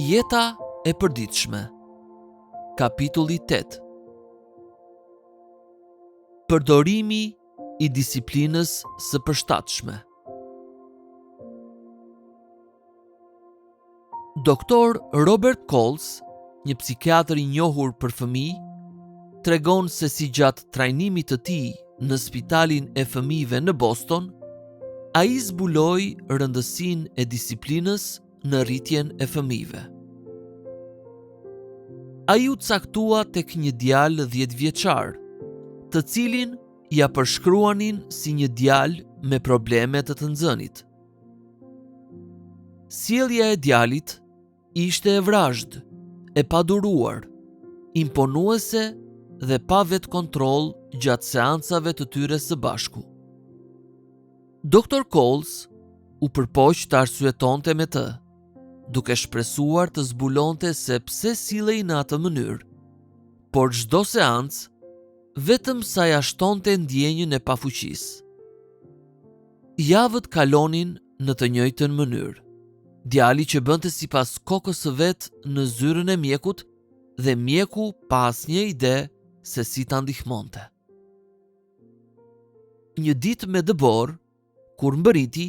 Jeta e përditshme. Kapitulli 8. Përdorimi i disiplinës së përshtatshme. Doktor Robert Coles, një psikiatër i njohur për fëmijë, tregon se si gjatë trajnimit të tij në Spitalin e Fëmijëve në Boston, ai zbuloi rëndësinë e disiplinës në rritjen e fëmijëve. Ai u caktua tek një djalë 10 vjeçar, të cilin ja përshkruanin si një djalë me probleme të nxënit. Sjellja e djalit ishte e vrazhd, e paduruar, imponuese dhe pa vetë kontroll gjatë seancave të tyre së bashku. Dr. Coles u përpoq të arsyetonte me të, duke shpresuar të zbulonte se pse sillej në atë mënyrë, por çdo seancë vetëm sa ja shtonte ndjenjën e pafuqisë. Javët kalonin në të njëjtën mënyrë. Djali që bënte sipas kokës së vet në zyrën e mjekut dhe mjeku pa asnjë ide se si ta ndihmonte. Një ditë me dëbor, kur mbëriti,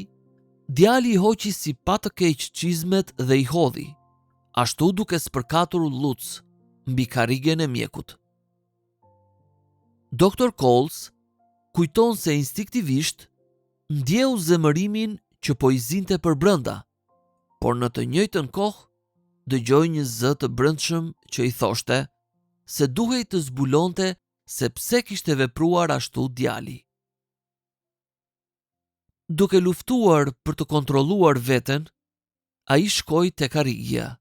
djali i hoqi si pa të keq çizmet dhe i hodhi, ashtu duke spërkatur luc mbi karrigen e mjekut. Dr. Coles kujton se instinktivisht ndjeu zemërimin që po i zinte për brenda, por në të njëjtën kohë dëgjoi një zë të brendshëm që i thoshte se duhej të zbulonte se pse kishte vepruar ashtu djali. Duke luftuar për të kontrolluar veten, ai shkoi tek karrigja,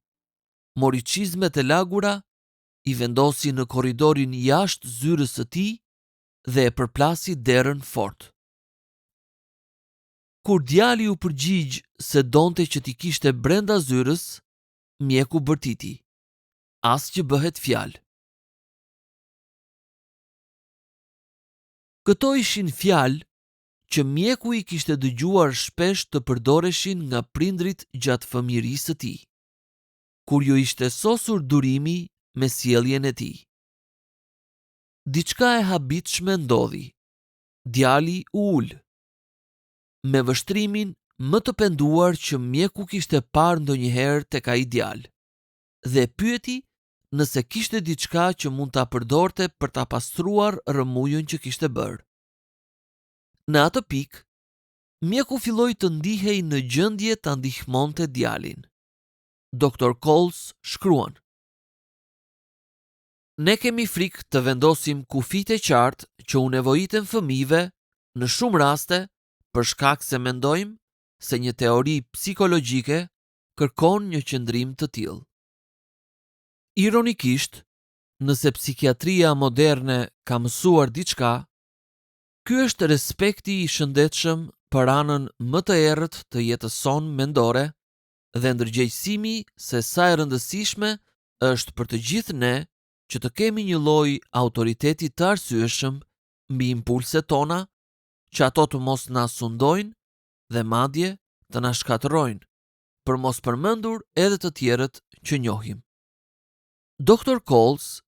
mori çizmet e lagura, i vendosi në korridorin jashtë zyrës së tij dhe e përplasi derën fort. Kur djali u përgjigj se donte që t'i kishte brenda zyrës, mjeku bërtiti. As që bëhet fjalë. Këto ishin fjalë që mjeku i kishte dëgjuar shpesh të përdoreshin nga prindrit gjatë fëmijërisë së tij, kur ju ishte sosur durimi me sjelljen e tij. Diçka e habitshme ndodhi. Djali u ul, me vështrimin më të penduar që mjeku kishte parë ndonjëherë tek ai djalë, dhe pyeti nëse kishte diçka që mund ta përdorte për ta pastruar rrëmujën që kishte bërë. Në atë pikë, mjeku filloi të ndihej në gjendje ta ndihmonte djalin. Dr. Coles shkruan: "Ne kemi frikë të vendosim kufit e qartë që u nevojiten fëmijëve në shumë raste për shkak se mendojmë se një teori psikologjike kërkon një qëndrim të tillë." Ironikisht, nëse psikiatria moderne ka mësuar diçka, ky është respekti i shëndetshëm për anën më të errët të jetës sonë mendore dhe ndërgjegjësimi se sa e rëndësishme është për të gjithë ne që të kemi një lloj autoriteti të arsyeshëm mbi impulset tona, që ato të mos na sundojnë dhe madje të na shkatërrojnë, për mos përmendur edhe të tjerët që njohim. Dr. Coles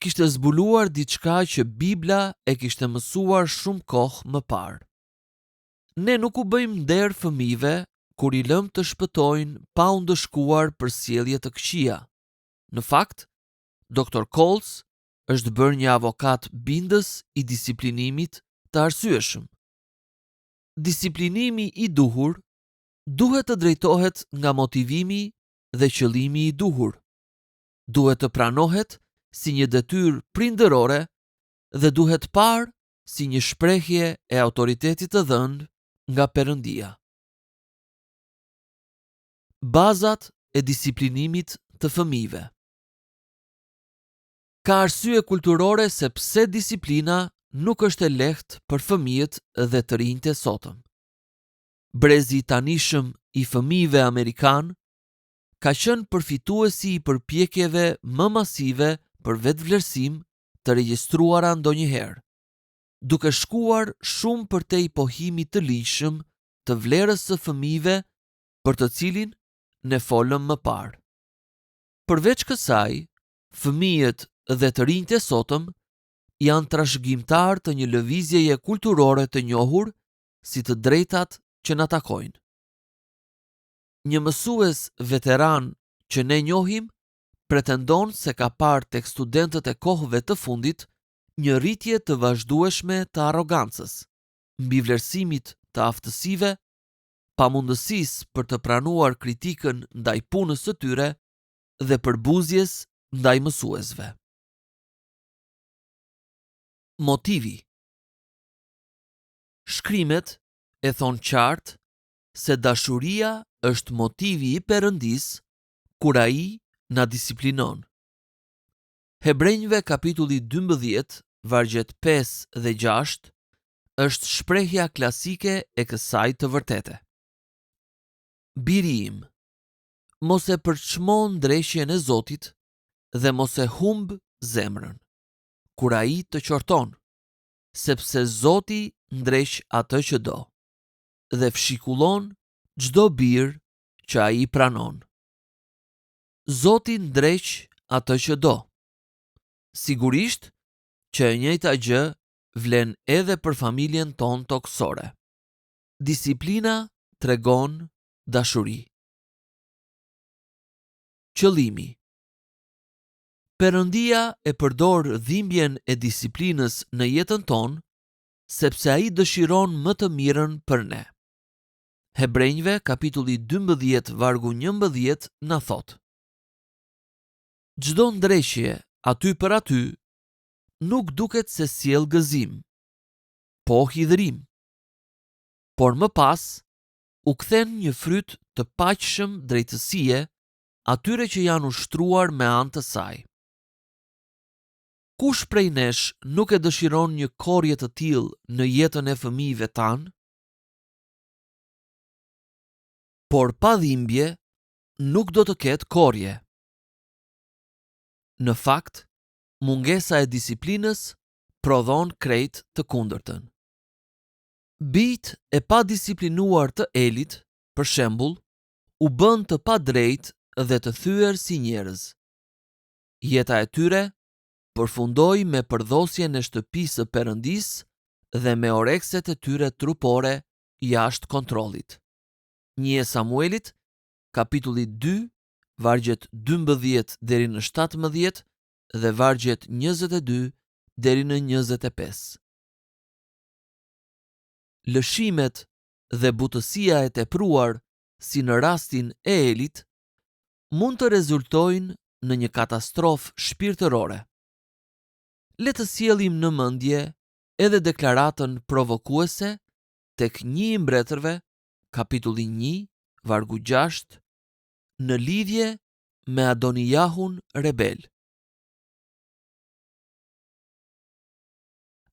kishte zbuluar diçka që Bibla e kishte mësuar shumë kohë më parë. Ne nuk u bëjmë nder fëmijëve kur i lëm të shpëtojnë pa u ndëshkuar për sjellje të këqija. Në fakt, Dr. Coles është bërë një avokat bindës i disiplinimit të arsyeshëm. Disiplinimi i duhur duhet të drejtohet nga motivimi dhe qëllimi i duhur. Duhet të pranohet si një detyrë prindërore dhe duhet parë si një shprehje e autoritetit të dhënë nga Perëndia. Bazat e disiplinimit të fëmijëve. Ka arsye kulturore se pse disiplina nuk është e lehtë për fëmijët dhe të rinjtë e sotëm. Brezi i tanishëm i fëmijëve amerikan ka qenë përfituesi i përpjekjeve më masive për vetvlerësim të regjistruara ndonjëherë, duke shkuar shumë përtej pohimit të ligjshëm të vlerës së fëmijëve për të cilin ne folëm më parë. përveç kësaj, fëmijët dhe të rinjtë e sotëm janë trashëgimtar të një lëvizjeje kulturore të njohur si të drejtat që na takojnë. Një mësues veteran që ne njohim pretendon se ka parë tek studentët e kohëve të fundit një rritje të vazhdueshme të arrogancës, mbi vlerësimit të aftësive, pamundësisë për të pranuar kritikën ndaj punës së tyre dhe përbuzjes ndaj mësuesve. Motivi. Shkrimet e thonë qartë se dashuria është motivi i Perëndisë kur ai na disiplinon. Hebrejve kapitulli 12, vargjet 5 dhe 6 është shprehja klasike e kësaj të vërtete. Biri im, mos e përçmo ndreshjen e Zotit dhe mos e humb zemrën kur ai të qorton, sepse Zoti ndresh atë që do dhe fshikullon çdo bir që ai pranon. Zoti ndreq atë që do. Sigurisht që e njëjta gjë vlen edhe për familjen tonë toksore. Disiplina tregon dashuri. Qëllimi. Perëndia e përdor dhimbjen e disiplinës në jetën tonë sepse ai dëshiron më të mirën për ne. Hebrejve kapitulli 12 vargu 11 na thot: çdo ndreshje aty për aty nuk duket se sjell gëzim, po hidhrim, por më pas u kthen një fryt të paqshëm drejtësie atyre që janë ushtruar me anë të saj. Kush prej nesh nuk e dëshiron një korje të tillë në jetën e fëmijëve tanë? Por pa dhimbje nuk do të ketë korje. Në fakt, mungesa e disiplinës prodhon krejt të kundërtën. Bijt e pa disiplinuar të Elit, për shembull, u bën të padrejtë dhe të thyer si njerëz. Jeta e tyre përfundoi me përdhosjen e shtëpisë së Perëndisë dhe me orekset e tyre trupore jashtë kontrollit. 1 Samuelit, kapitulli 2, vargjet 12 deri në 17 dhe vargjet 22 deri në 25. Lëshimet dhe butësia e tepruar, si në rastin e Elit, mund të rezultojnë në një katastrofë shpirtërore. Le të sjellim në mendje edhe deklaratën provokuese tek 1 i Mbretërve, kapitulli 1, vargu 6, në lidhje me Adonijahun rebel.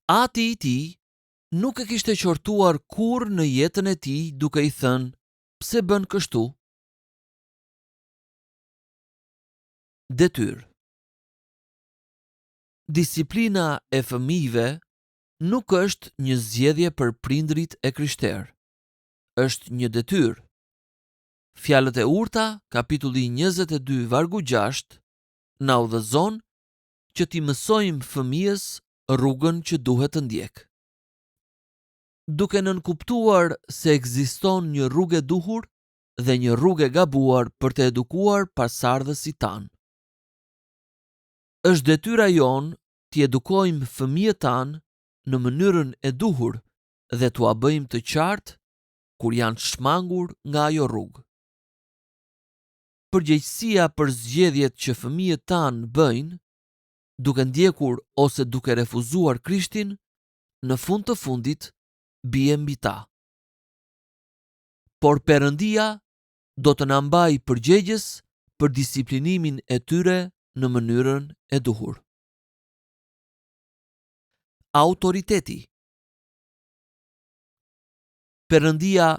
Ati i tij nuk e kishte qortuar kurrë në jetën e tij duke i thënë: pse bën kështu? Detyrë. Disiplina e fëmijëve nuk është një zgjedhje për prindrit e krishterë. Është një detyrë. Fjalët e urta, kapitulli 22, vargu 6, na udhëzon që t'i mësojmë fëmijës rrugën që duhet të ndjek. Duke nënkuptuar se ekziston një rrugë e duhur dhe një rrugë e gabuar për të edukuar pasardhësit tanë. Është detyra jonë t'i edukojmë fëmijët tanë në mënyrën e duhur dhe t'ua bëjmë të qartë kur janë shmangur nga ajo rrugë. Përgjegjësia për zgjedhjet që fëmijët tanë bëjnë, duke ndjekur ose duke refuzuar Krishtin, në fund të fundit bie mbi ta. Por Perëndia do të na mbajë përgjegjës për disiplinimin e tyre në mënyrën e duhur. Autoriteti. Perëndia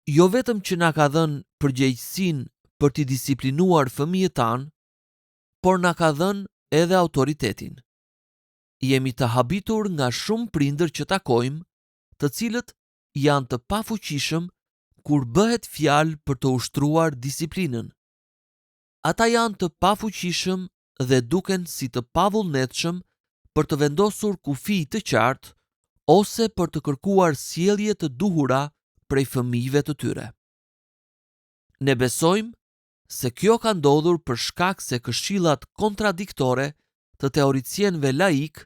jo vetëm që na ka dhënë përgjegjësinë për t'i disiplinuar fëmijët tanë, por na ka dhënë edhe autoritetin. Jemi të habitur nga shumë prindër që takojmë, të cilët janë të pafuqishëm kur bëhet fjalë për të ushtruar disiplinën. ata janë të pafuqishëm dhe duken si të pavullnetshëm për të vendosur kufi të qartë ose për të kërkuar sjellje të duhura prej fëmijëve të tyre. Ne besojmë se kjo ka ndodhur për shkak se këshillat kontradiktore të teoricienëve laik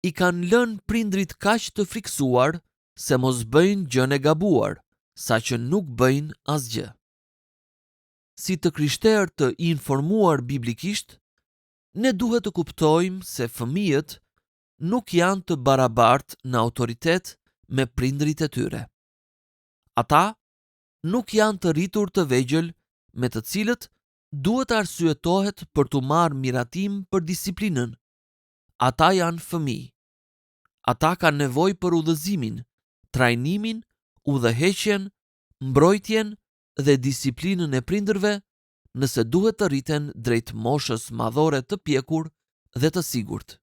i kanë lënë prindrit kaq të friksuar se mos bëjnë gjën e gabuar, saqë nuk bëjnë asgjë. Si të krishterë të informuar biblikisht, ne duhet të kuptojmë se fëmijët nuk janë të barabartë në autoritet me prindrit e tyre. Ata nuk janë të rritur të vegjël me të cilët duhet arsyetohet për të marrë miratim për disiplinën. Ata janë fëmijë. Ata kanë nevojë për udhëzimin, trajnimin, udhëheqjen, mbrojtjen dhe disiplinën e prindërve nëse duhet të rriten drejt moshës madhore të pjekur dhe të sigurt.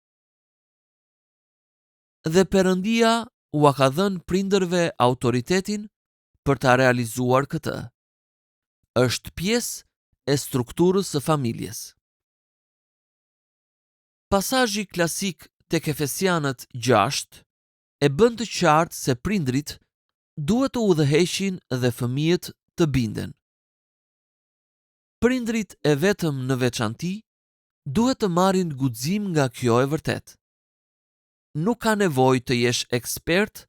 Dhe Perëndia ua ka dhënë prindërve autoritetin për ta realizuar këtë. Është pjesë e strukturës së familjes. Pasazhi klasik tek Efesianët 6 e bën të qartë se prindrit duhet të udhëheqin dhe fëmijët të binden. Prindrit e vetëm në veçanti duhet të marrin guxim nga kjo e vërtet. Nuk ka nevojë të jesh ekspert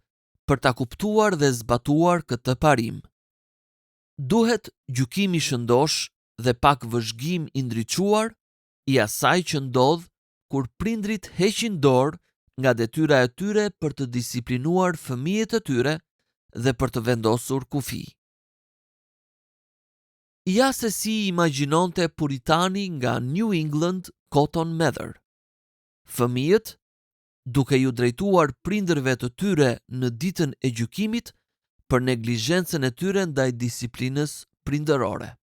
për ta kuptuar dhe zbatuar këtë parim. Duhet gjykimi shëndosh dhe pak vëzhgim i ndriçuar i asaj që ndodh kur prindrit heqin dorë nga detyra e tyre për të disiplinuar fëmijët e tyre dhe për të vendosur kufi. Ja se si imagjinonte puritani nga New England Cotton Mather. Fëmijët, duke ju drejtuar prindërve të tyre në ditën e gjykimit për neglizhencën e tyre ndaj disiplinës prindërore.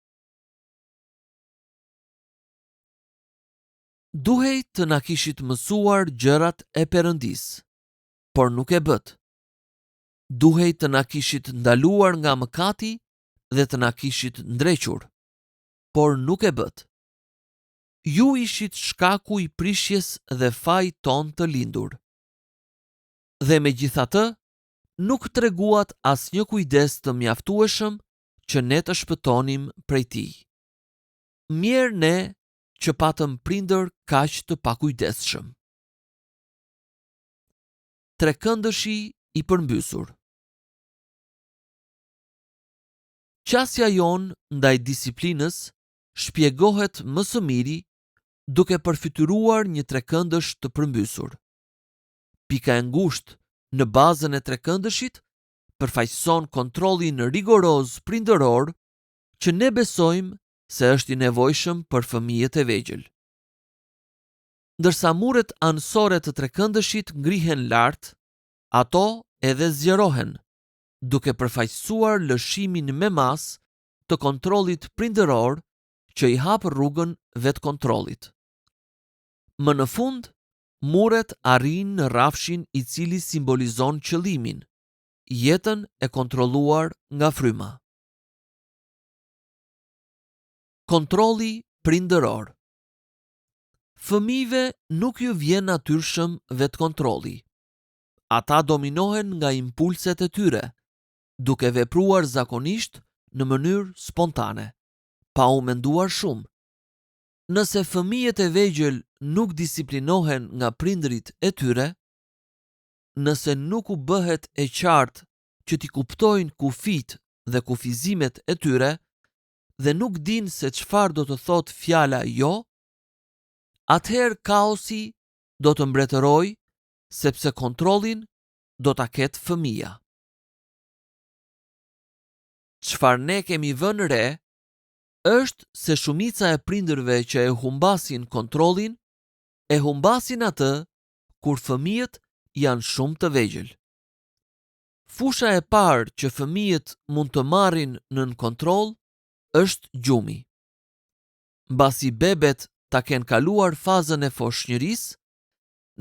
Duhej të na kishit mësuar gjërat e Perëndisë, por nuk e bët. Duhej të na kishit ndaluar nga mëkati dhe të na kishit ndrequr, por nuk e bët. Ju ishit shkaku i prishjes dhe fajit ton të lindur. Dhe megjithatë, nuk treguat asnjë kujdes të mjaftueshëm që ne të shpëtonim prej tij. Mirë ne që patëm prindër kaq të pakujdesshëm. Trekëndëshi i përmbysur. Qasja jon ndaj disiplinës shpjegohet më së miri duke përfituar një trekëndësh të përmbysur. Pika e ngushtë në bazën e trekëndëshit përfaqëson kontrollin rigoroz prindëror që ne besojmë se është i nevojshëm për fëmijët e vegjël. Ndërsa muret anësore të trekëndëshit ngrihen lart, ato edhe zgjerohen, duke përfaqësuar lëshimin me mas të kontrollit prindëror që i hap rrugën vetkontrollit. Më në fund, muret arrin në rrafshin i cili simbolizon qëllimin, jetën e kontrolluar nga fryma. Kontrolli prindëror. Fëmijëve nuk ju vjen natyrshëm vetkontrolli. Ata dominohen nga impulset e tyre, duke vepruar zakonisht në mënyrë spontane, pa u menduar shumë. Nëse fëmijët e vegjël nuk disiplinohen nga prindrit e tyre, nëse nuk u bëhet e qartë që t'i kuptojnë kufit dhe kufizimet e tyre dhe nuk dinë se çfarë do të thotë fjala jo, atëherë kaosi do të mbretërojë sepse kontrollin do ta ketë fëmia. Çfarë ne kemi vënë re është se shumica e prindërve që e humbasin kontrollin, e humbasin atë kur fëmijët janë shumë të vegjël. Fusha e parë që fëmijët mund të marrin nën kontroll është gjumi. Mbasi bebet ta kenë kaluar fazën e foshnjërisë,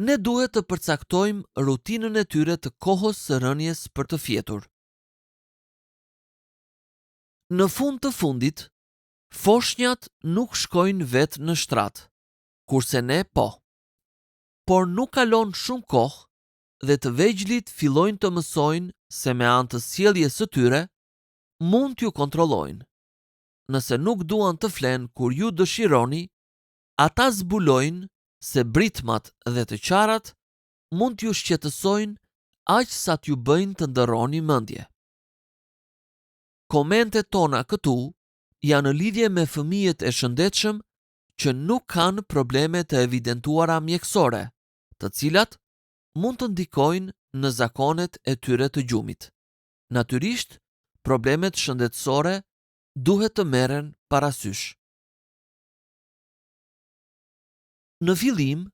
ne duhet të përcaktojmë rutinën e tyre të kohës së rënies për të fjetur. Në fund të fundit, Foshnjat nuk shkojnë vetë në shtrat, kurse ne po. Por nuk kalon shumë kohë dhe të vegjlit fillojnë të mësojnë se me anë të sjelljes së tyre mund t'ju kontrollojnë. Nëse nuk duan të flenë kur ju dëshironi, ata zbulojnë se britmat dhe të qarat mund t'ju shqetësojnë aq sa t'ju bëjnë të ndërroni mendje. Komentet tona këtu janë në lidhje me fëmijët e shëndetshëm që nuk kanë probleme të evidentuara mjekësore, të cilat mund të ndikojnë në zakonet e tyre të gjumit. Natyrisht, problemet shëndetësore duhet të merren parasysh. Në fillim,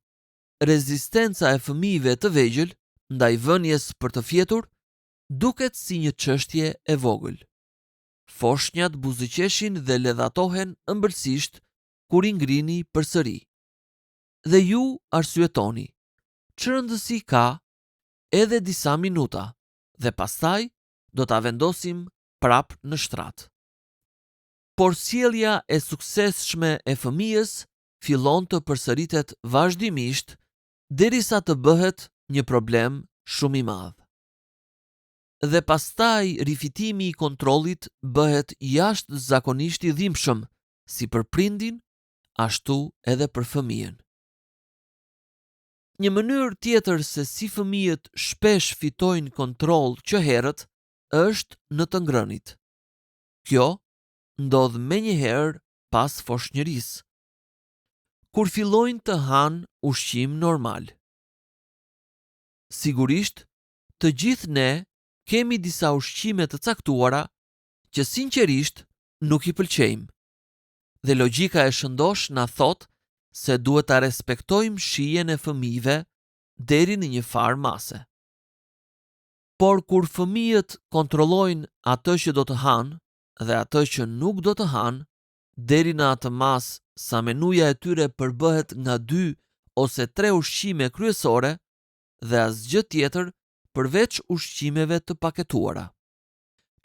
rezistenca e fëmijëve të vegjël ndaj vënies për të fjetur duket si një çështje e vogël. Foshnjat buzëqeshin dhe ledhatohen ëmbëlsisht kur I ngrini përsëri. Dhe ju arsyetoni, ç'rëndësi ka edhe disa minuta dhe pastaj do ta vendosim prap në shtrat. Por sjellja e suksesshme e fëmijës fillon të përsëritet vazhdimisht derisa të bëhet një problem shumë I madh. Dhe pastaj rifitimi I kontrollit bëhet jashtëzakonisht I dhimbshëm, si për prindin, ashtu edhe për fëmijën. Një mënyrë tjetër se si fëmijët shpesh fitojnë kontroll që herët është në të ngrënit. Kjo ndodh menjëherë pas foshnjërisë, kur fillojnë të hanë ushqim normal. Sigurisht, të gjithë ne kemi disa ushqime të caktuara që sinqerisht nuk I pëlqejmë. Dhe logjika e shëndosh na thot se duhet ta respektojmë shijen e fëmijëve deri në një farë mase. Por kur fëmijët kontrollojnë atë që do të hanë dhe atë që nuk do të hanë, deri në atë mas sa menuja e tyre përbëhet nga 2 ose 3 ushqime kryesore dhe asgjë tjetër përveç ushqimeve të paketuara,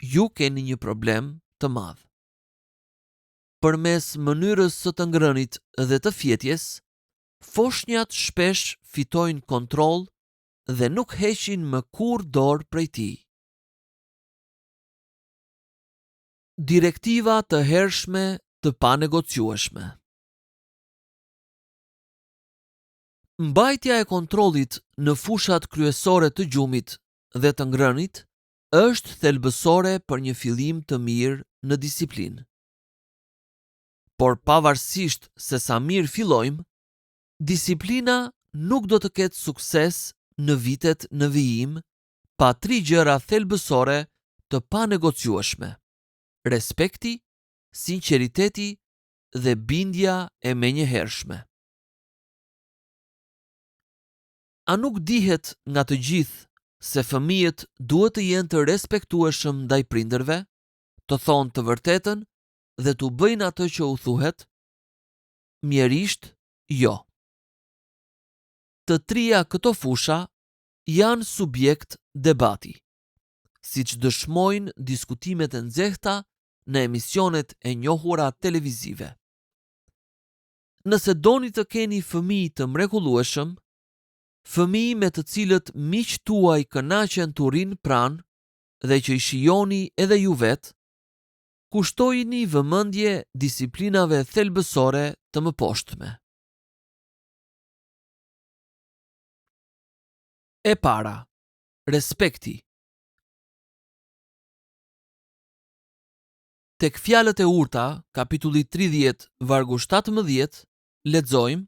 ju keni një problem të madh. Përmes mënyrës së të ngrënit dhe të fjetjes, foshnjat shpesh fitojnë kontroll dhe nuk heqin më kurrë dorë prej tij. Direktiva të hershme të panegociueshme. Mbajtja e kontrollit në fushat kryesore të gjumit dhe të ngrënit është thelbësore për një fillim të mirë në disiplinë. Por pavarësisht se sa mirë fillojmë, disiplina nuk do të ketë sukses në vitet në vijim pa 3 gjëra thelbësore të panegociueshme: respekti, sinqeriteti dhe bindja e menjëhershme. A nuk dihet nga të gjithë se fëmijët duhet të jenë të respektueshëm ndaj prindërve, të thonë të vërtetën dhe të bëjnë atë që u thuhet? Mjerisht, jo. Të trija këto fusha janë subjekt debati, siç dëshmojnë diskutimet e nxehta në emisionet e njohura televizive. Nëse doni të keni fëmijë të mrekullueshëm, fëmijë me të cilët miqtë tuaj kënaqen të rinë pranë dhe që I shijoni edhe ju vetë, kushtojini vëmendje disiplinave thelbësore të mëposhtme. E para, respekti. Tek Fjalët e urta, kapitulli 30, vargu 17, lexojmë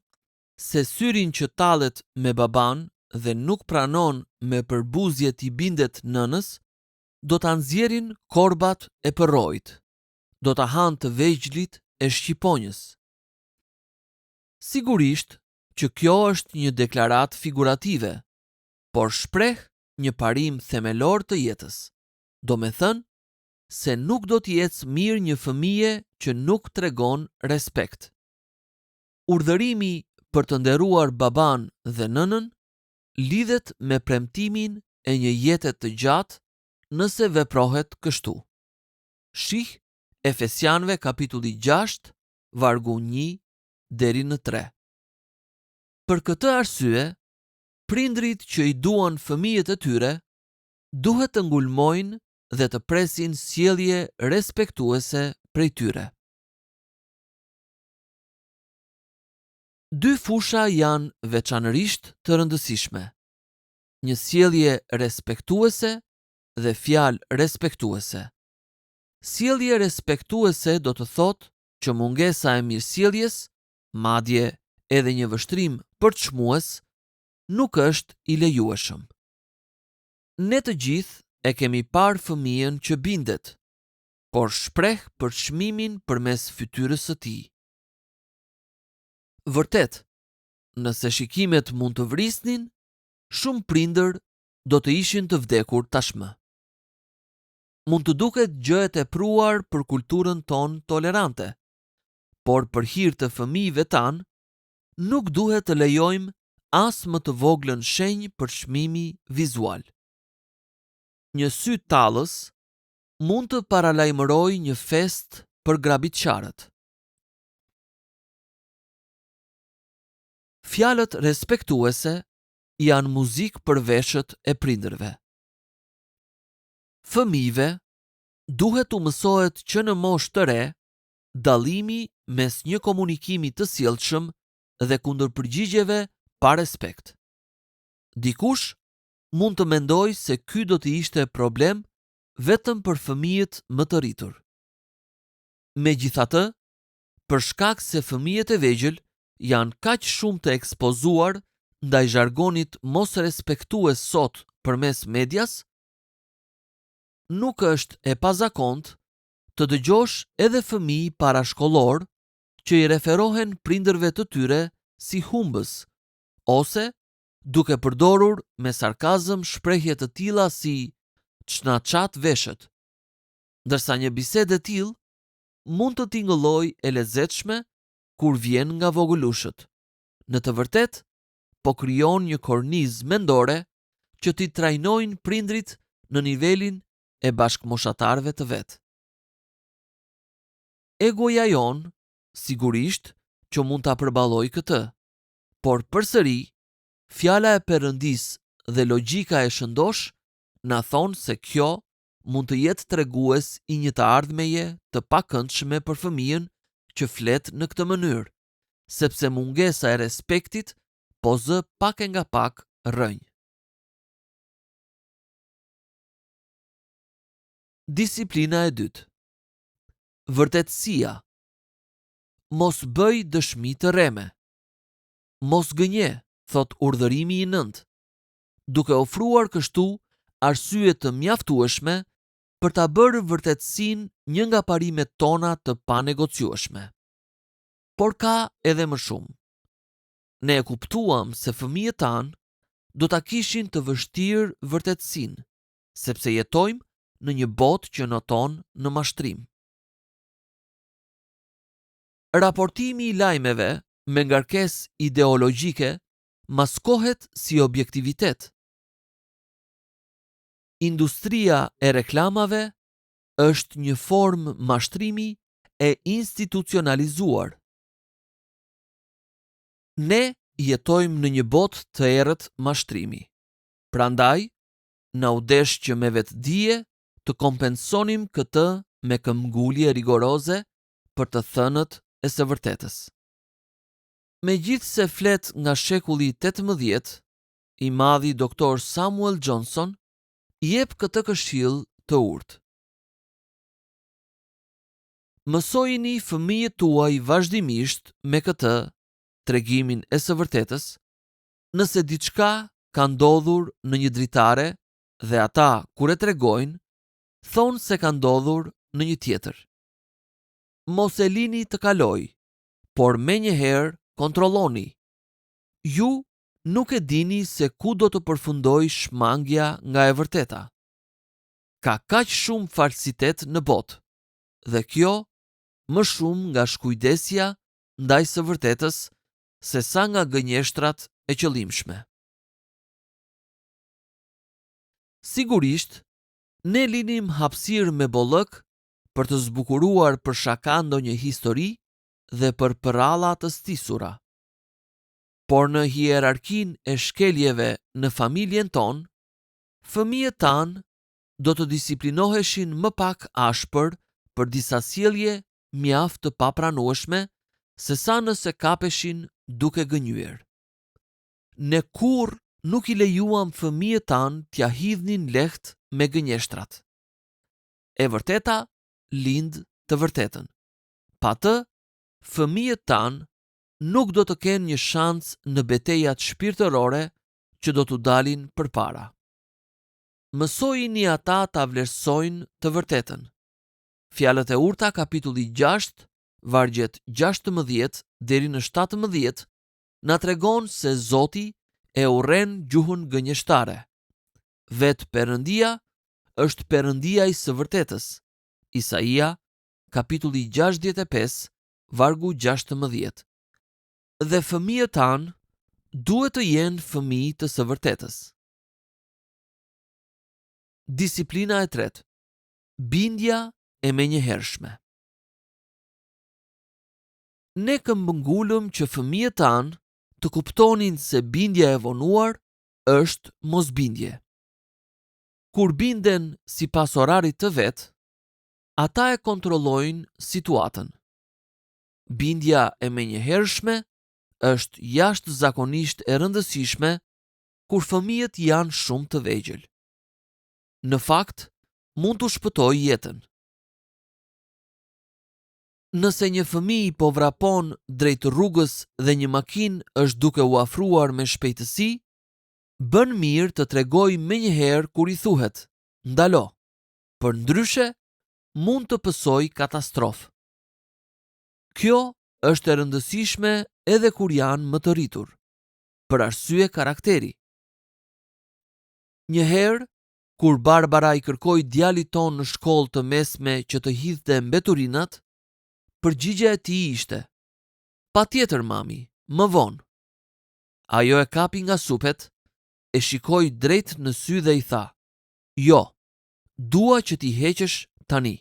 se syrin që tallet me baban dhe nuk pranon me përbuzje t'i bindet nënës, do ta nxjerrin korbat e përrojt, do ta hanë të vegjlit e shqiponjës. Sigurisht që kjo është një deklaratë figurative, por shpreh një parim themelor të jetës, do me thënë se nuk do t'i ecë mirë një fëmije që nuk tregon respekt. Urdhërimi për të nderuar baban dhe nënën lidhet me premtimin e një jete të gjatë nëse veprohet kështu. Shih Efesianëve kapitulli 6, vargu 1 deri në 3. Për këtë arsye, prindrit që i duan fëmijët e tyre duhet të ngulmojnë dhe të presin sjellje respektuese prej tyre. Dy fusha janë veçanërisht të rëndësishme: një sjellje respektuese dhe fjalë respektuese. Sjellje respektuese do të thotë që mungesa e mirësjelljes, madje edhe një vështrim përçmues, nuk është i lejueshëm. Ne të gjithë e kemi parë fëmijën që bindet, por shpreh për çmimin përmes fytyrës së tij. Vërtet, nëse shikimet mund të vrisnin, shumë prindër do të ishin të vdekur tashmë. Mund të duket gjë e tepruar për kulturën tonë tolerante, por për hir të fëmijëve tanë, nuk duhet të lejojmë as më të voglën shenjë për çmimi vizual. Një sy tallës mund të paralajmërojë një festë për grabitçarët. Fjalët respektuese janë muzikë për veshët e prindërve. Fëmijëve duhet u mësohet që në moshë të re, dallimi mes një komunikimi të sjellshëm dhe kundërpërgjigjeve pa respekt. Dikush mund të mendojë se ky do të ishte problem vetëm për fëmijët më të rritur. Megjithatë, për shkak se fëmijët e vegjël janë kaq shumë të ekspozuar ndaj zhargonit mos respektues sot përmes medias, nuk është e pazakontë të dëgjosh edhe fëmijë parashkollor që i referohen prindërve të tyre si humbës, ose duke përdorur me sarkazëm shprehje të tilla si "ç'na çat veshët", ndërsa një bisedë e tillë mund të tingëllojë e lezetshme kur vjen nga vogëlushët. Në të vërtetë, po krijon një kornizë mendore që t'i trajnojnë prindrit në nivelin e bashkëmoshatarëve të vet. Egoja jon, sigurisht që mund ta përballoj këtë, por përsëri, fjala e Perëndisë dhe logjika e shëndosh na thonë se kjo mund të jetë tregues i një të ardhmeje të pakëndshme për fëmijën që flet në këtë mënyrë, sepse mungesa e respektit po zë pak e nga pak rrënjë. Disiplina e dytë. Vërtetësia. Mos bëj dëshmi të rreme. Mos gënje, thot urdhërimi i 9, duke ofruar kështu arsye të mjaftueshme për ta bërë vërtetësinë një nga parimet tona të panegociueshme. Por ka edhe më shumë. Ne e kuptuam se fëmijët tanë do ta kishin të vështirë vërtetësinë, sepse jetojmë në një botë që noton në mashtrim. Raportimi i lajmeve me ngarkesë ideologjike maskohet si objektivitet. Industria e reklamave është një formë mashtrimi e institucionalizuar. Ne jetojmë në një botë të errët mashtrimi. Prandaj, na u desh që me vetdije të kompensonim këtë me këmbgulje rigoroze për të thënët e së vërtetës. Megjithse flet nga shekulli 18, i madhi doktor Samuel Johnson i jep këtë këshill të urtë. Mësojini fëmijët tuaj vazhdimisht me këtë tregimin e së vërtetës, nëse diçka ka ndodhur në një dritare dhe ata kur e tregojnë, thonë se ka ndodhur në një tjetër. Mos e lini të kaloj, por menjëherë kontrolloni. Ju nuk e dini se ku do të përfundoj shmangja nga e vërteta. Ka kaq shumë falsitet në botë, dhe kjo më shumë nga shkujdesja ndaj së vërtetës se sa nga gënjeshtrat e qëllimshme. Sigurisht, ne linim hapësirë me bollëk për të zbukuruar për shaka ndonjë histori dhe për përralla të stisura. Por në hierarkinë e shkeljeve në familjen tonë, fëmijët tanë do të disiplinoheshin më pak ashpër për disa sjellje mjaft të papranueshme sesa nëse kapeshin duke gënjyer. Ne kurrë nuk i lejuam fëmijët tanë t'ja hidhnin lehtë me gënjeshtrat. E vërteta lind të vërtetën. Pa të, fëmijët tanë nuk do të kenë një shans në betejat shpirtërore që do t'u dalin përpara. Mësojini ata ta vlerësojnë të vërtetën. Fjalët e urta kapitulli 6, vargjet 16 deri në 17 na tregon se Zoti e urren gjuhën gënjeshtare. Vetë Perëndia është Perëndiai së vërtetës. Isaia, kapitulli 65, vargu 16. Dhe fëmijët tanë duhet të jenë fëmijë të së vërtetës. Disiplina e tretë. Bindja e menjëhershme. Ne këmbëngulëm që fëmijët tanë të kuptonin se bindja e vonuar është mosbindje. Kur binden sipas orarit të vet, ata e kontrollojnë situatën. Bindja e menjëhershme është jashtëzakonisht e rëndësishme kur fëmijët janë shumë të vegjël. Në fakt, mund t'u shpëtojë jetën. Nëse një fëmijë po vrapon drejt rrugës dhe një makinë është duke u afruar me shpejtësi, bën mirë të tregojë menjëherë kur i thuhet: "Ndalo", përndryshe mund të pësojë katastrofë. Kjo është e rëndësishme edhe kur janë më të rritur, për arsye karakteri. Një herë, kur Barbara i kërkoi djalit ton në shkollë të mesme që të hidhte mbeturinat, përgjigjja e tij ishte: "Patjetër mami, më vonë." Ajo e kapi nga supet, e shikoi drejt në sy dhe i tha: "Jo, dua që t'i heqësh tani."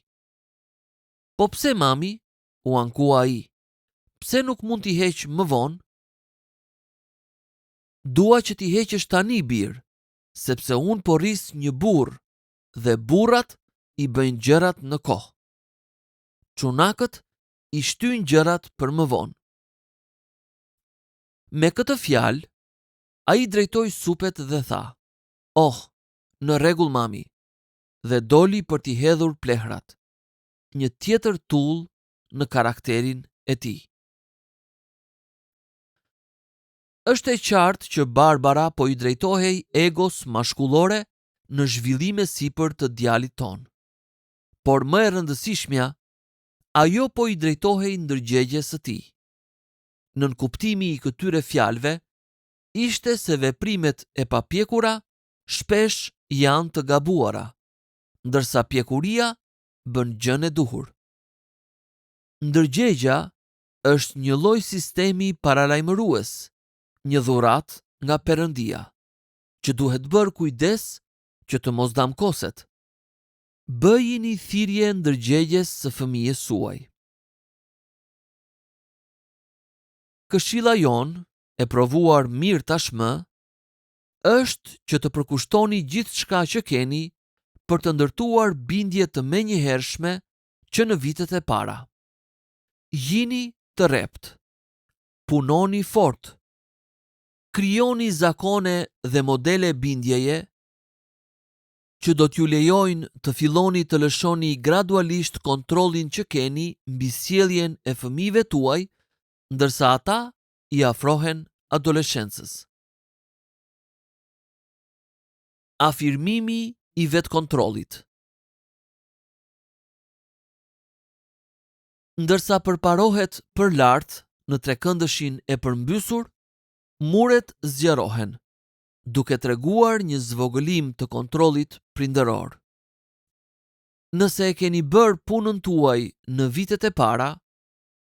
"Po pse mami?" u ankua ai. "Pse nuk mund t'i heq më vonë?" "Dua që t'i heqësh tani, birë, sepse unë po rris një burr dhe burrat i bëjnë gjërat në kohë. Çunakët i shtyjnë gjërat për më vonë." Me këtë fjalë, ai drejtoi supet dhe tha: "Oh, në rregull mami," dhe doli për t'i hedhur plehrat. Një tjetër tull në karakterin e tij. Është e qartë që Barbara po i drejtohej egos mashkullore në zhvillime sipër të djalit ton. Por më e rëndësishmja, ajo po i drejtohej ndërgjegjes së tij. Nënkuptimi i këtyre fjalëve ishte se veprimet e papjekura shpesh janë të gabuara, ndërsa pjekuria bën gjën e duhur. Ndërgjegja është një lloj sistemi paralajmërues, një dhuratë nga Perëndia, që duhet bërë kujdes që të mos damkoset. Bëjini thirrje ndërgjegjes së fëmijës suaj. Këshilla jonë, e provuar mirë tashmë, është që të përkushtoni gjithçka që keni për të ndërtuar bindje të menjëhershme që në vitet e para. Jini të rrept, punoni fort, krijoni zakone dhe modele bindjeje që do t'ju lejojnë të filloni të lëshoni gradualisht kontrollin që keni mbi sjelljen e fëmijëve tuaj ndërsa ata i afrohen adoleshencës. Afirmimi i vetkontrollit. Ndërsa përparohet për lart në trekëndëshin e përmbysur, muret zgjerohen, duke treguar një zvogëlim të kontrollit prindëror. Nëse e keni bërë punën tuaj në vitet e para,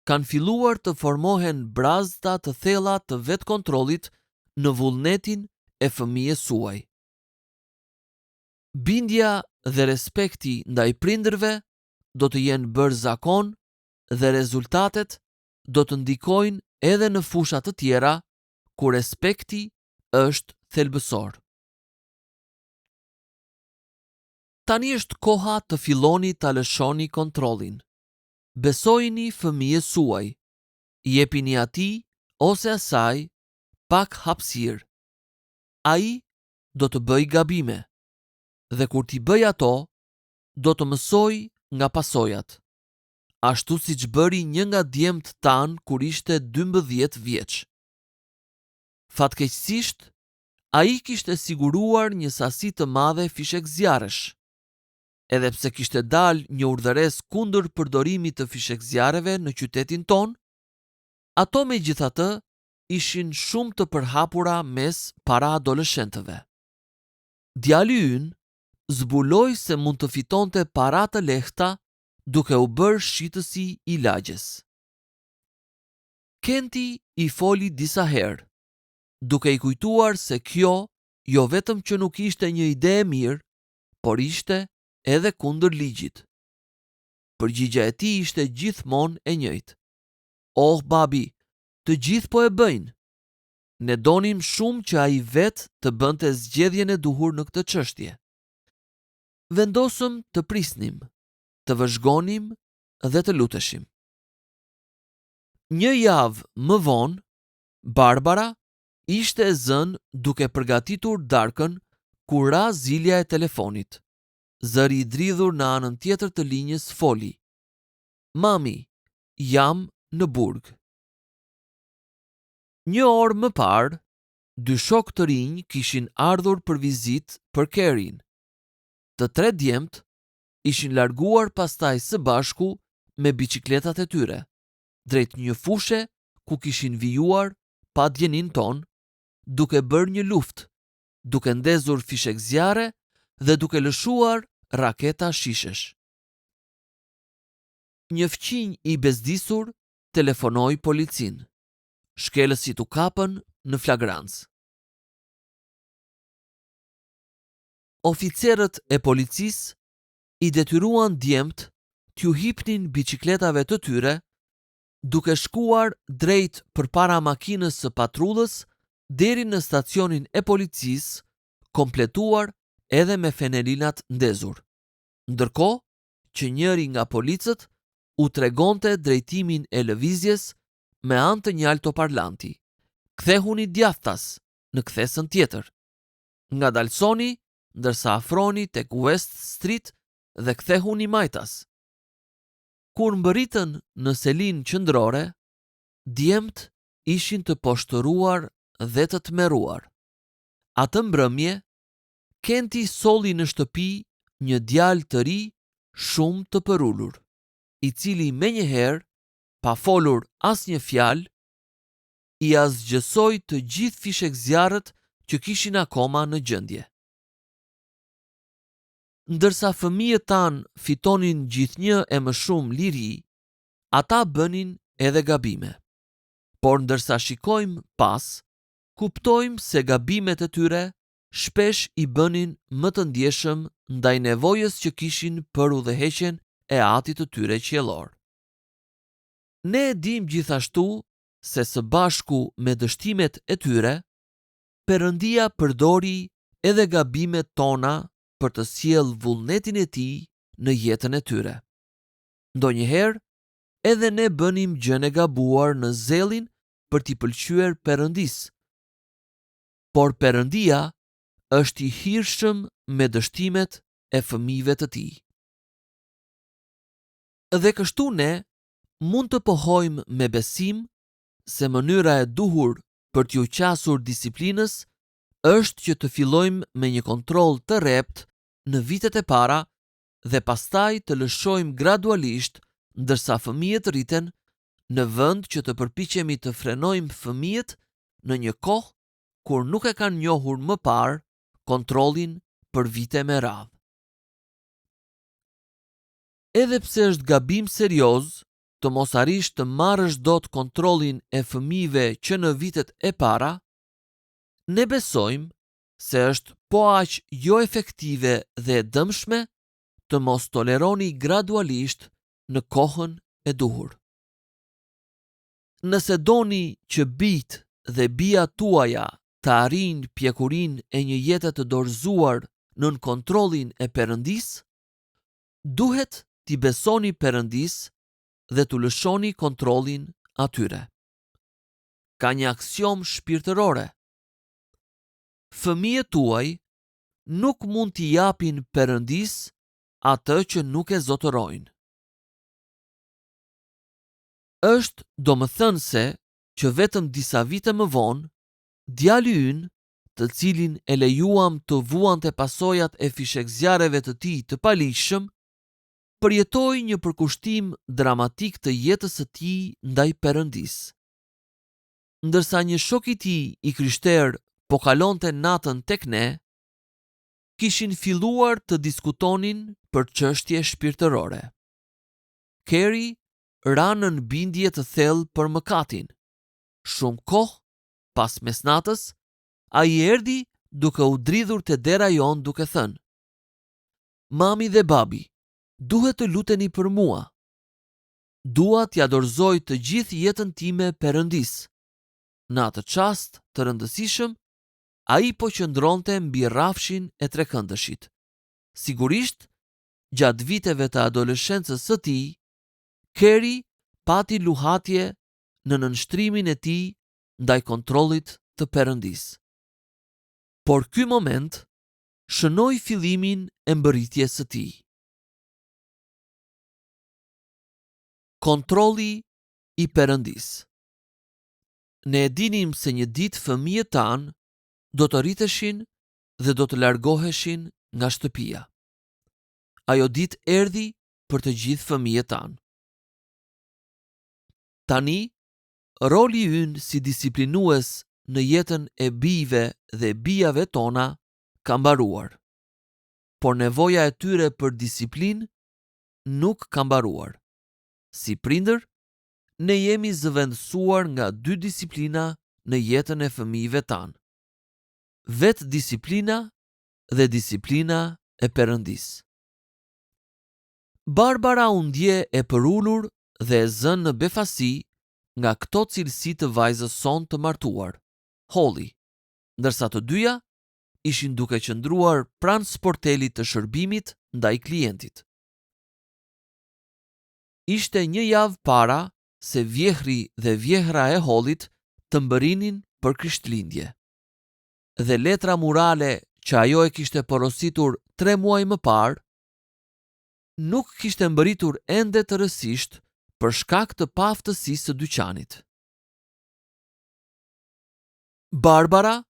kanë filluar të formohen brazda të thella të vetkontrollit në vullnetin e fëmijës suaj. Bindja dhe respekti ndaj prindërve do të jenë bërë zakon dhe rezultatet do të ndikojnë edhe në fusha të tjera ku respekti është thelbësor. Tani është koha të filloni ta lëshoni kontrollin. Besojini fëmijës suaj, jepini atij ose asaj pak hapësirë. Ai do të bëj gabime dhe kur t'i bëj ato, do të mësoj nga pasojat. Ashtu siç bëri një nga djemtë tan kur ishte 12 vjeç. Fatkeqësisht, ai kishte siguruar një sasi të madhe fishek zjarresh. Edhe pse kishte dalë një urdhëres kundër përdorimit të fishek zjarreve në qytetin ton, ato megjithatë ishin shumë të përhapura mes para adoleshentëve. Djali ynë zbuloi se mund të fitonte para të lehta duke u bërë shitësi i lagjes. Kenti i foli disa herë, duke i kujtuar se kjo jo vetëm që nuk ishte një ide e mirë, por ishte edhe kundër ligjit. Përgjigja e tij ishte gjithmonë e njëjtë. "Oh, babi, të gjithë po e bëjnë." Ne donim shumë që ai vetë të bënte zgjedhjen e duhur në këtë çështje. Vendosëm të prisnim, të vëzhgonim dhe të luteshim. Një javë më vonë, Barbara ishte e zënë duke përgatitur darkën kur ra zilja e telefonit. Zëri i dridhur në anën tjetër të linjës foli: "Mami, jam në burg." Një orë më parë, dy shokë të rinj kishin ardhur për vizitë për Kerin. Të tre djemt ishin larguar pastaj së bashku me biçikletat e tyre, drejt një fushe ku kishin vijuar pa djenin ton, duke bërë një luftë, duke ndezur fishek zjarre dhe duke lëshuar raketa shishesh. Një fqinj i bezdisur telefonoi policinë. Shkelësit u kapën në flagrancë. Oficerët e policisë i detyruan djemt t'ju hipnin biçikletave të tyre, duke shkuar drejt përpara makinës së patrullës deri në stacionin e policisë, kompletuar edhe me fenelinat ndezur. Ndërkohë që njëri nga policët u tregonte drejtimin e lëvizjes me anë të një altoparlanti: "Kthehuni djathtas në kthesën tjetër. Ngadalsoni ndërsa afroni tek West Street dhe kthehuni majtas." Kur mbërritën në selinë qendrore, djemt ishin të poshtëruar dhe të tmerruar. Atë mbrëmje, Kenti solli në shtëpi një djalë të ri shumë të përulur, i cili menjëherë, pa folur asnjë fjalë, i azgjësoi të gjithë fishek zjarret që kishin akoma në gjendje. Ndërsa fëmijët tanë fitonin gjithnjë e më shumë liri, ata bënin edhe gabime. Por ndërsa shikojmë pas, kuptojmë se gabimet e tyre shpesh i bënin më të ndjeshëm ndaj nevojës që kishin për udhëheqjen e atit të tyre qiellor. Ne e dim gjithashtu se së bashku me dështimet e tyre, Perëndia përdori edhe gabimet tona për të sjellë vullnetin e tij në jetën e tyre. Ndonjëherë, edhe ne bënim gjën e gabuar në zellin për t'i pëlqyer Perëndisë. Por Perëndia është i hirshëm me dështimet e fëmijëve të tij. Dhe kështu ne mund të pohojmë me besim se mënyra e duhur për t'ju qasur disiplinës është që të fillojmë me një kontroll të rrept në vitet e para dhe pastaj të lëshojmë gradualisht ndërsa fëmijët rriten, në vend që të përpiqemi të frenojmë fëmijët në një kohë kur nuk e kanë njohur më parë kontrollin për vite me radhë. Edhe pse është gabim serioz të mos arrish të marrësh dot kontrollin e fëmijëve që në vitet e para, ne besojmë se është po aq jo efektive dhe e dëmshme të mos toleroni gradualisht në kohën e duhur. Nëse doni që bijt dhe bija tuaja të arrijnë pjekurinë e një jete të dorëzuar nën kontrollin e Perëndis, duhet t'i besoni Perëndis dhe t'u lëshoni kontrollin atyre. Ka një aksion shpirtërore. Fëmijët tuaj nuk mund t'i japin Perëndis atë që nuk e zotërojnë. Është domethënëse që vetëm disa vite më vonë, djali ynë, të cilin e lejuam të vuante pasojat e fishekzjareve të tij të paligjshëm, përjetoi një përkushtim dramatik të jetës së tij ndaj Perëndis. Ndërsa një shok i tij i krishter po kalonte natën tek ne, kishin filluar të diskutonin për çështje shpirtërore. Kerry ra nën bindje të thellë për mëkatin. Shumë kohë pas mesnatës, ai erdhi duke u dridhur te dera jon duke thënë: "Mami dhe babi, duhet të luteni për mua. Dua t'ia dorëzoj të gjithë jetën time Perëndis." Në atë çast të rëndësishëm, ai po qëndronte mbi rrafshin e trekëndëshit. Sigurisht, gjatë viteve të adoleshencës së tij, Kerry pati luhatje në nënshtrimin e tij ndaj kontrollit të Perëndis. Por ky moment shënoi fillimin e mbërritjes së tij. Kontrolli i Perëndis. Ne e dinim se një ditë fëmijët tanë do të rriteshin dhe do të largoheshin nga shtëpia. Ajo ditë erdhi për të gjithë fëmijët tanë. Tani, roli ynë si disiplinues në jetën e bijve dhe bijave tona ka mbaruar. Por nevoja e tyre për disiplinë nuk ka mbaruar. Si prindër, ne jemi zëvendësuar nga dy disiplina në jetën e fëmijëve tanë. Vetë disiplina dhe disiplina e Perëndis. Barbara u ndje e përullur dhe e zënë në befasi nga këto cilësi të vajzës son të martuar, Holly, ndërsa të dyja ishin duke qëndruar pranë sportelit të shërbimit ndaj klientit. Ishte një javë para se vjehri dhe vjehra e Hollyt të mbërinin për Krishtlindje. Dhe letra murale që ajo e kishte porositur 3 muaj më parë, nuk kishte mbëritur ende të rësisht për shkak të paaftësisë së dyqanit. Barbara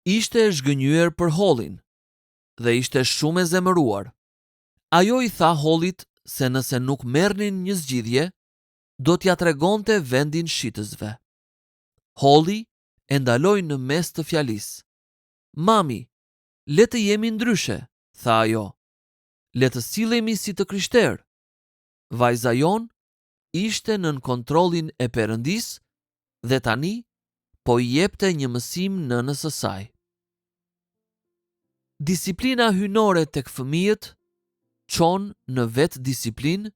ishte e zhgënjyer për Hollin dhe ishte shumë e zemëruar. Ajo i tha Hollit se nëse nuk merrnin një zgjidhje, do t'ja tregonte vendin shitësve. Holly e ndaloi në mes të fjalisë. "Mami, le të jemi ndryshe," tha ajo. "Le të sillemi si të krishterë." Vajza jon ishte nën kontrollin e Perëndis dhe tani po i jepte një mësim nënës së saj. Disiplina hyjnore tek fëmijët çon në vetë disiplinë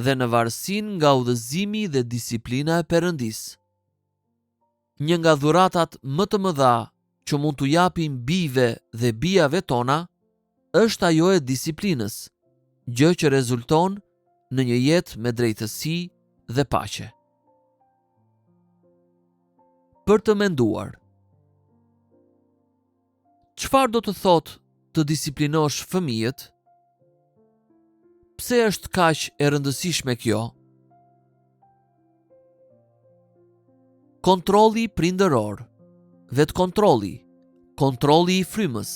dhe në varësinë nga udhëzimi dhe disiplina e Perëndis. Një nga dhuratat më të mëdha që mund t'u japim bijve dhe bijave tona është ajo e disiplinës, gjë që rezulton në një jetë me drejtësi dhe paqe. Për të menduar. Çfarë do të thotë të disiplinosh fëmijët? Pse është kaq e rëndësishme kjo? Kontrolli prindëror, vetkontrolli, kontrolli i frymës.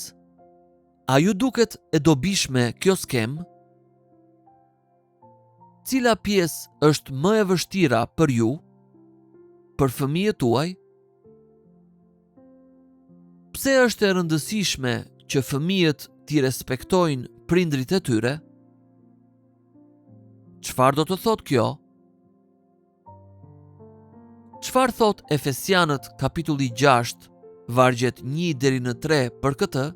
A ju duket e dobishme kjo skemë? Cila pjesë është më e vështira për ju, për fëmijët tuaj? Pse është e rëndësishme që fëmijët t'i respektojnë prindrit e tyre? Çfarë do të thotë kjo? Çfarë thot Efesianët kapitulli 6, vargjet 1 deri në 3 për këtë?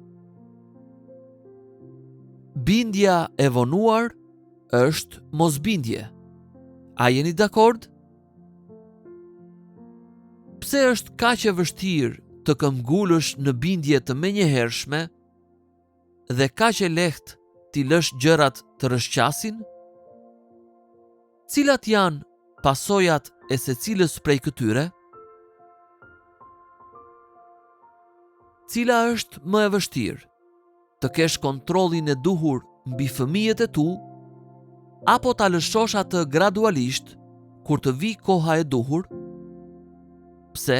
Bindja e vonuar është mosbindje. A jeni dakord? Pse është kaq e vështirë të këmbgulësh në bindje të menjëhershme dhe kaq e lehtë t'i lësh gjërat të rrëshqasin? Cilat janë pasojat e secilës prej këtyre? Cila është më e vështirë? Të kesh kontrollin e duhur mbi fëmijët e tu, apo ta lëshosh atë gradualisht kur të vi koha e duhur? Pse?